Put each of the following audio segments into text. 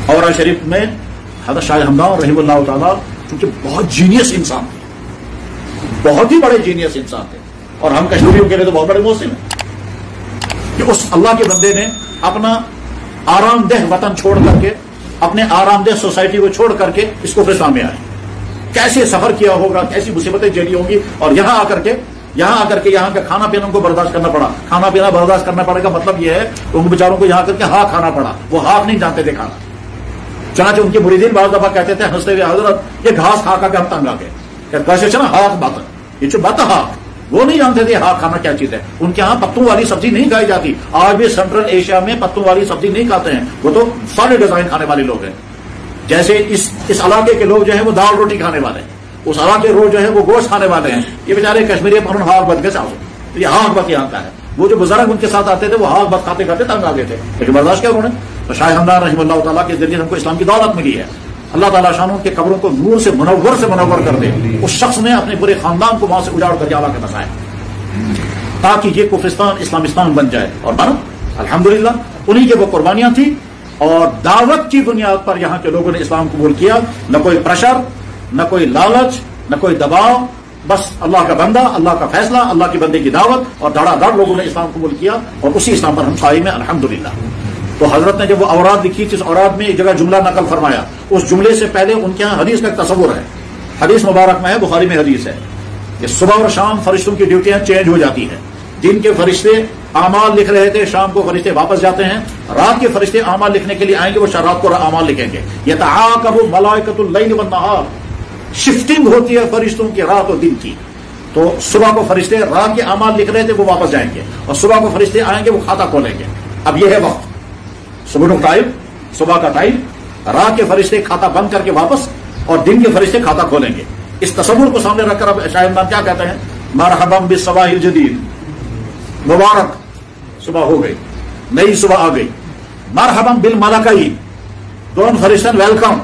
اور شریف میں حضرت شاہ ہمدان رحمہ اللہ تعالیٰ چونکہ بہت جینیس انسان تھے، بہت ہی بڑے جینیس انسان تھے، اور ہم کشمیریوں کے لیے تو بہت بڑے محسن ہیں کہ اس اللہ کے بندے نے اپنا آرام دہ وطن چھوڑ کر کے، اپنے آرام دہ سوسائٹی کو چھوڑ کر کے اس کو اسلام میں آئے. کیسے سفر کیا ہوگا، کیسی مصیبتیں جھیلی ہوں گی، اور یہاں آ کر کے یہاں کا کھانا پینا ان کو برداشت کرنا پڑا. کھانا پینا برداشت کرنا پڑے کا مطلب یہ ہے کہ ان بیچاروں کو یہاں کر کے ہاک کھانا پڑا. وہ ہاک نہیں جانتے تھے کھانا. چنانچہ ان کے مریدین بعض دفعہ کہتے تھے ہنستے ہوئے، حضرت یہ گھاس کھا کے ہم تنگ آ گئے. کیسے چنا ہاک بات یہ جو بات ہاک، وہ نہیں جانتے تھے ہاک کھانا کیا چیز ہے. ان کے ہاں پتوں والی سبزی نہیں کھائی جاتی. آج بھی سینٹرل ایشیا میں پتوں والی سبزی نہیں کھاتے ہیں. وہ تو سارے ڈیزائن کھانے والے لوگ ہیں. جیسے اس علاقے کے لوگ جو ہیں وہ دال روٹی کھانے والے ہیں، اس علاقے کے لوگ جو ہے وہ گوشت کھانے والے ہیں. یہ بیچارے کشمیری پر ہاک بت کے ساتھ، یہ ہاک بت یہاں کا ہے. وہ جو بزرگ ان کے ساتھ آتے تھے وہ ہاک بت کھاتے کھاتے تنگ آ گئے تھے، لیکن برداشت کیا انہوں نے. تو شاہ ہمدان رحمہ اللہ تعالیٰ کے ذریعے ہم کو اسلام کی دولت ملی ہے. اللہ تعالیٰ شانوں کے قبروں کو نور سے منور کر دے. اس شخص نے اپنے پورے خاندان کو وہاں سے اجاڑ کر کے اعلیٰ کر بسایا تاکہ یہ کفرستان اسلامستان بن جائے. اور بنا الحمدللہ انہی کے وہ قربانیاں تھیں، اور دعوت کی بنیاد پر یہاں کے لوگوں نے اسلام قبول کیا. نہ کوئی پریشر، نہ کوئی لالچ، نہ کوئی دباؤ، بس اللہ کا بندہ، اللہ کا فیصلہ، اللہ کے بندے کی دعوت، اور دھڑا دھڑ لوگوں نے اسلام قبول کیا. اور اسی اسلام پر ہم قائم ہیں الحمدللہ. تو حضرت نے جب وہ اوراد لکھی تھی، اس اوراد میں ایک جگہ جملہ نقل فرمایا. اس جملے سے پہلے ان کے یہاں حدیث کا ایک تصور ہے. حدیث مبارک میں ہے، بخاری میں حدیث ہے کہ صبح اور شام فرشتوں کی ڈیوٹیاں چینج ہو جاتی ہیں. دن کے فرشتے اعمال لکھ رہے تھے، شام کو فرشتے واپس جاتے ہیں. رات کے فرشتے اعمال لکھنے کے لیے آئیں گے، وہ رات کو اعمال لکھیں گے. یتعاقب ملائکۃ اللیل والنہار، شفٹنگ ہوتی ہے فرشتوں کی رات اور دن کی. تو صبح کو فرشتے رات کے اعمال لکھ رہے تھے وہ واپس جائیں گے، اور صبح کو فرشتے آئیں گے وہ کھاتا کھولیں گے. اب یہ ہے وقت، صبح کا ٹائم، صبح کا ٹائم. رات کے فرشتے کھاتا بند کر کے واپس، اور دن کے فرشتے کھاتا کھولیں گے. اس تصور کو سامنے رکھ کر اب شاہ ہمدان کیا کہتے ہیں؟ مرحبا بالصباح الجدید، مبارک صبح ہو گئی، نئی صبح آ گئی. مرحبا بالملکین، دونوں فرشتوں ویلکم،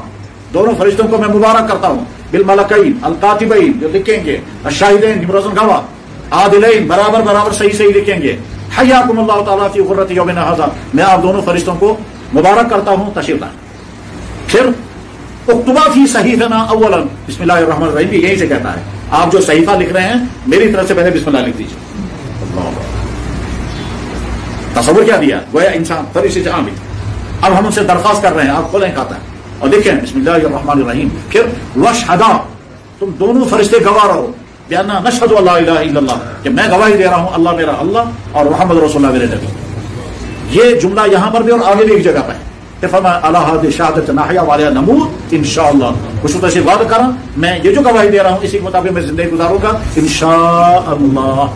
دونوں فرشتوں کو میں مبارک کرتا ہوں. بالملکین الکاتبین، جو لکھیں گے، الشاہدین، روزن گواہ، عادلین، برابر صحیح لکھیں گے. حیاکم اللہ تعالیٰ فی غرۃ یومنا ھذا، میں آپ دونوں فرشتوں کو مبارک کرتا ہوں، تشریف لائیں. پھر اکتبا فی صحیفنا اولا بسم اللہ الرحمن الرحیم، بھی یہی سے کہتا ہے آپ جو صحیفہ لکھ رہے ہیں میری طرف سے پہلے بسم اللہ لکھ دیجیے. تصور کیا دیا، گویا انسان فرشتے سے عامل. اب ہم ان سے درخواست کر رہے ہیں آپ کھولیں کھاتا ہے اور دیکھیں بسم اللہ الرحمن الرحیم. پھر وشہدا، تم دونوں فرشتے گواہ رہو، بیانا نشہد اللہ الہ الا اللہ، کہ میں گواہی دے رہا ہوں اللہ میرا اللہ اور محمد رسول اللہ میرے نبی. یہ جملہ یہاں پر بھی اور آگے بھی ایک جگہ پہ ہے. فما علی هذه شهادۃ نحیا وعلیہا نموت انشاءاللہ. خصوصا سے وعدہ کرا میں یہ جو گواہی دے رہا ہوں اسی کے مطابق میں زندگی گزاروں گا انشاءاللہ.